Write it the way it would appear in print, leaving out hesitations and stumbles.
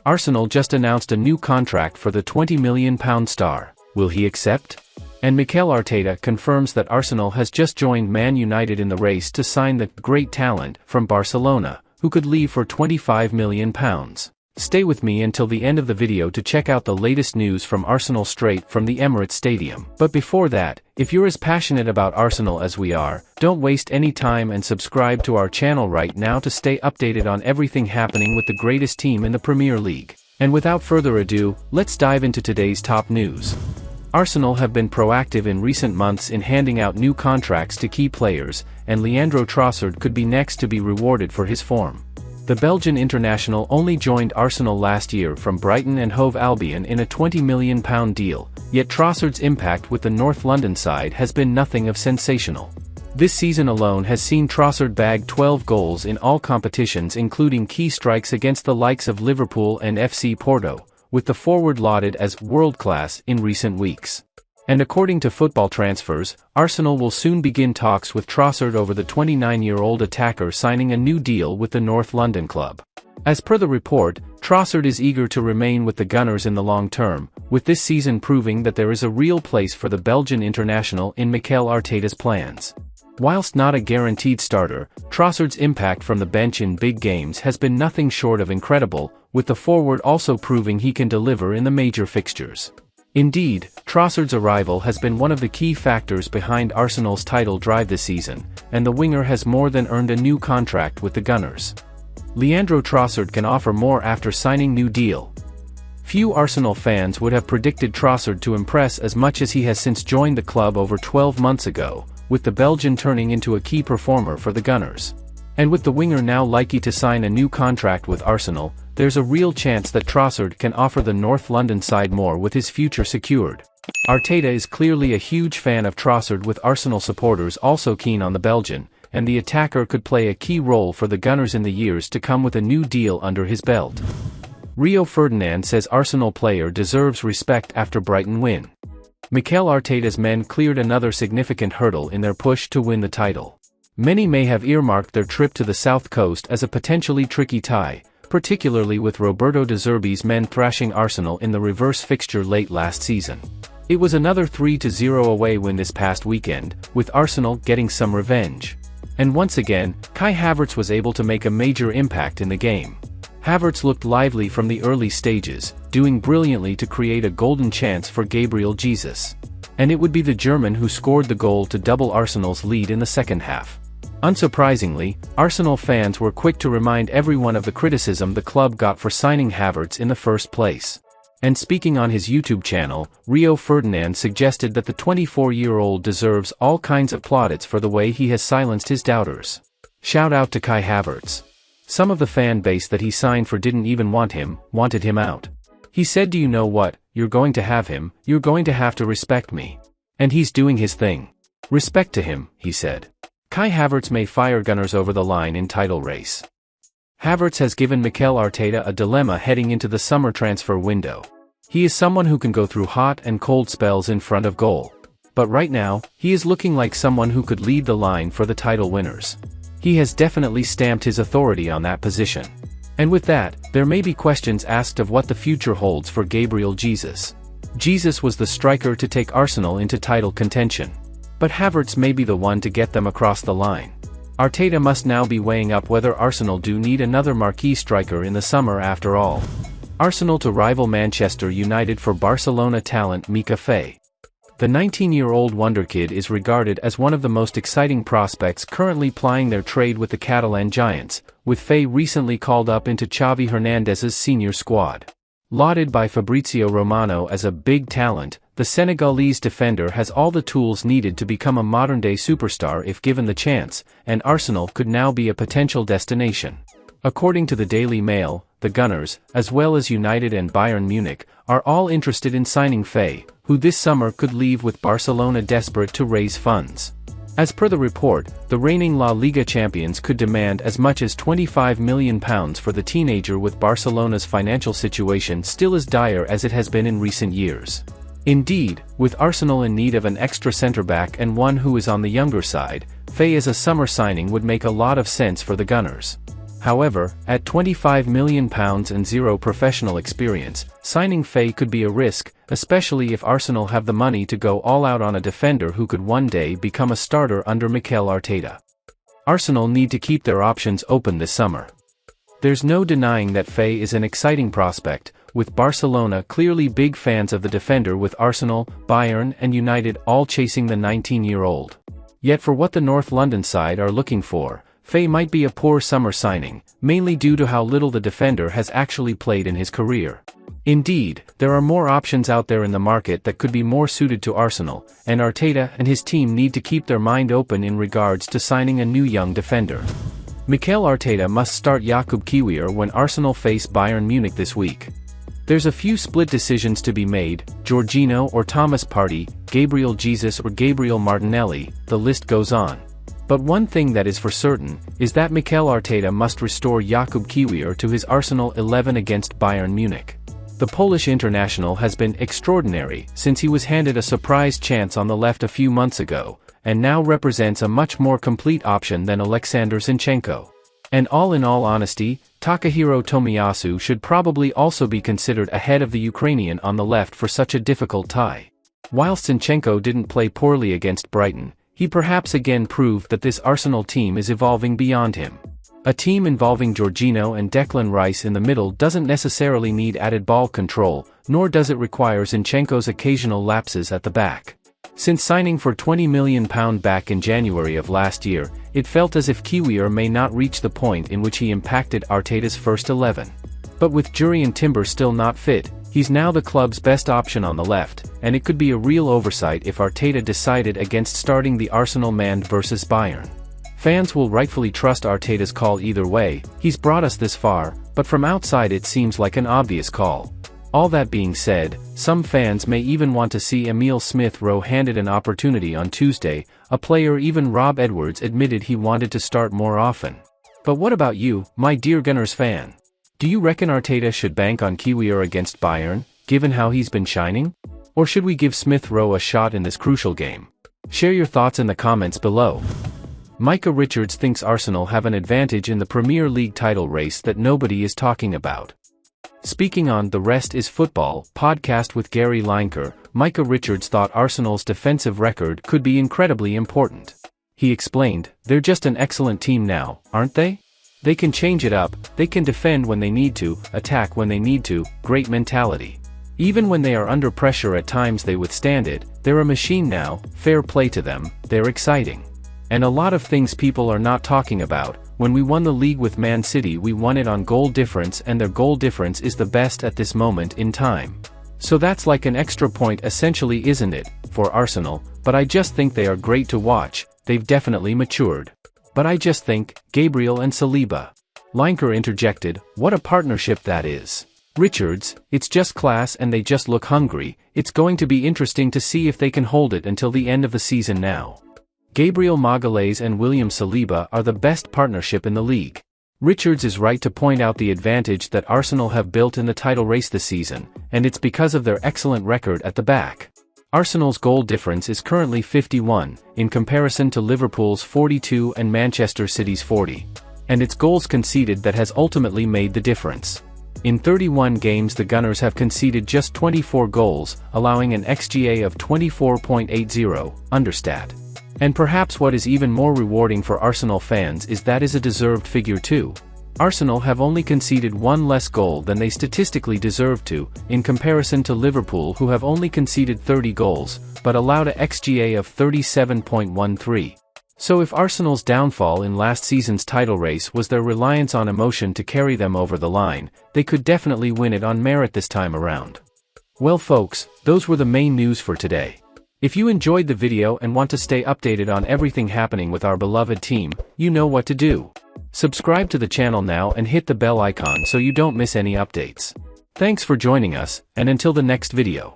Arsenal just announced a new contract for the £20 million star. Will he accept? And Mikel Arteta confirms that Arsenal has just joined Man United in the race to sign the great talent from Barcelona, who could leave for £25 million. Stay with me until the end of the video to check out the latest news from Arsenal straight from the Emirates Stadium. But before that, if you're as passionate about Arsenal as we are, don't waste any time and subscribe to our channel right now to stay updated on everything happening with the greatest team in the Premier League. And without further ado, let's dive into today's top news. Arsenal have been proactive in recent months in handing out new contracts to key players, and Leandro Trossard could be next to be rewarded for his form. The Belgian international only joined Arsenal last year from Brighton and Hove Albion in a £20 million deal, yet Trossard's impact with the North London side has been nothing of sensational. This season alone has seen Trossard bag 12 goals in all competitions, including key strikes against the likes of Liverpool and FC Porto, with the forward lauded as world-class in recent weeks. And according to FootballTransfers, Arsenal will soon begin talks with Trossard over the 29-year-old attacker signing a new deal with the North London club. As per the report, Trossard is eager to remain with the Gunners in the long term, with this season proving that there is a real place for the Belgian international in Mikel Arteta's plans. Whilst not a guaranteed starter, Trossard's impact from the bench in big games has been nothing short of incredible, with the forward also proving he can deliver in the major fixtures. Indeed, Trossard's arrival has been one of the key factors behind Arsenal's title drive this season, and the winger has more than earned a new contract with the Gunners. Leandro Trossard can offer more after signing new deal. Few Arsenal fans would have predicted Trossard to impress as much as he has since joined the club over 12 months ago, with the Belgian turning into a key performer for the Gunners. And with the winger now likely to sign a new contract with Arsenal, there's a real chance that Trossard can offer the North London side more with his future secured. Arteta is clearly a huge fan of Trossard, with Arsenal supporters also keen on the Belgian, and the attacker could play a key role for the Gunners in the years to come with a new deal under his belt. Rio Ferdinand says Arsenal player deserves respect after Brighton win. Mikel Arteta's men cleared another significant hurdle in their push to win the title. Many may have earmarked their trip to the South Coast as a potentially tricky tie, particularly with Roberto De Zerbi's men thrashing Arsenal in the reverse fixture late last season. It was another 3-0 away win this past weekend, with Arsenal getting some revenge. And once again, Kai Havertz was able to make a major impact in the game. Havertz looked lively from the early stages, doing brilliantly to create a golden chance for Gabriel Jesus. And it would be the German who scored the goal to double Arsenal's lead in the second half. Unsurprisingly, Arsenal fans were quick to remind everyone of the criticism the club got for signing Havertz in the first place. And speaking on his YouTube channel, Rio Ferdinand suggested that the 24-year-old deserves all kinds of plaudits for the way he has silenced his doubters. Shout out to Kai Havertz. Some of the fan base that he signed for didn't even want him, wanted him out. He said, "Do you know what, you're going to have him, you're going to have to respect me." And he's doing his thing. Respect to him, he said. Kai Havertz may fire Gunners over the line in title race. Havertz has given Mikel Arteta a dilemma heading into the summer transfer window. He is someone who can go through hot and cold spells in front of goal. But right now, he is looking like someone who could lead the line for the title winners. He has definitely stamped his authority on that position. And with that, there may be questions asked of what the future holds for Gabriel Jesus. Jesus was the striker to take Arsenal into title contention. But Havertz may be the one to get them across the line. Arteta must now be weighing up whether Arsenal do need another marquee striker in the summer after all. Arsenal to rival Manchester United for Barcelona talent Micah. The 19-year-old wonderkid is regarded as one of the most exciting prospects currently plying their trade with the Catalan Giants, with Faye recently called up into Xavi Hernandez's senior squad. Lauded by Fabrizio Romano as a big talent, the Senegalese defender has all the tools needed to become a modern-day superstar if given the chance, and Arsenal could now be a potential destination. According to the Daily Mail, the Gunners, as well as United and Bayern Munich, are all interested in signing Faye, who this summer could leave with Barcelona desperate to raise funds. As per the report, the reigning La Liga champions could demand as much as £25 million for the teenager, with Barcelona's financial situation still as dire as it has been in recent years. Indeed, with Arsenal in need of an extra centre-back and one who is on the younger side, Faye as a summer signing would make a lot of sense for the Gunners. However, at £25 million and zero professional experience, signing Faye could be a risk, especially if Arsenal have the money to go all out on a defender who could one day become a starter under Mikel Arteta. Arsenal need to keep their options open this summer. There's no denying that Faye is an exciting prospect, with Barcelona clearly big fans of the defender, with Arsenal, Bayern and United all chasing the 19-year-old. Yet for what the North London side are looking for, Faye might be a poor summer signing, mainly due to how little the defender has actually played in his career. Indeed, there are more options out there in the market that could be more suited to Arsenal, and Arteta and his team need to keep their mind open in regards to signing a new young defender. Mikel Arteta must start Jakub Kiwior when Arsenal face Bayern Munich this week. There's a few split decisions to be made: Jorginho or Thomas Partey, Gabriel Jesus or Gabriel Martinelli, the list goes on. But one thing that is for certain, is that Mikel Arteta must restore Jakub Kiwior to his Arsenal 11 against Bayern Munich. The Polish international has been extraordinary since he was handed a surprise chance on the left a few months ago, and now represents a much more complete option than Alexander Zinchenko. And in all honesty, Takahiro Tomiyasu should probably also be considered ahead of the Ukrainian on the left for such a difficult tie. Whilst Zinchenko didn't play poorly against Brighton, he perhaps again proved that this Arsenal team is evolving beyond him. A team involving Jorginho and Declan Rice in the middle doesn't necessarily need added ball control, nor does it require Zinchenko's occasional lapses at the back. Since signing for £20 million back in January of last year, it felt as if Kiwior may not reach the point in which he impacted Arteta's first 11. But with Jurrien Timber still not fit, he's now the club's best option on the left, and it could be a real oversight if Arteta decided against starting the Arsenal man versus Bayern. Fans will rightfully trust Arteta's call either way. He's brought us this far, but from outside it seems like an obvious call. All that being said, some fans may even want to see Emile Smith-Rowe handed an opportunity on Tuesday, a player even Rob Edwards admitted he wanted to start more often. But what about you, my dear Gunners fan? Do you reckon Arteta should bank on Kiwior against Bayern, given how he's been shining? Or should we give Smith-Rowe a shot in this crucial game? Share your thoughts in the comments below. Micah Richards thinks Arsenal have an advantage in the Premier League title race that nobody is talking about. Speaking on The Rest is Football podcast with Gary Lineker, Micah Richards thought Arsenal's defensive record could be incredibly important. He explained, "They're just an excellent team now, aren't they? They can change it up, they can defend when they need to, attack when they need to, great mentality. Even when they are under pressure at times they withstand it, they're a machine now, fair play to them, they're exciting. And a lot of things people are not talking about. When we won the league with Man City we won it on goal difference, and their goal difference is the best at this moment in time. So that's like an extra point essentially, isn't it, for Arsenal? But I just think they are great to watch, they've definitely matured. But I just think, Gabriel and Saliba." Lineker interjected, "What a partnership that is. Richards, it's just class and they just look hungry. It's going to be interesting to see if they can hold it until the end of the season now. Gabriel Magalhaes and William Saliba are the best partnership in the league." Richards is right to point out the advantage that Arsenal have built in the title race this season, and it's because of their excellent record at the back. Arsenal's goal difference is currently 51, in comparison to Liverpool's 42 and Manchester City's 40. And it's goals conceded that has ultimately made the difference. In 31 games the Gunners have conceded just 24 goals, allowing an XGA of 24.80, understat. And perhaps what is even more rewarding for Arsenal fans is that is a deserved figure too. Arsenal have only conceded one less goal than they statistically deserve to, in comparison to Liverpool who have only conceded 30 goals, but allowed a XGA of 37.13. So if Arsenal's downfall in last season's title race was their reliance on emotion to carry them over the line, they could definitely win it on merit this time around. Well folks, those were the main news for today. If you enjoyed the video and want to stay updated on everything happening with our beloved team, you know what to do. Subscribe to the channel now and hit the bell icon so you don't miss any updates. Thanks for joining us, and until the next video.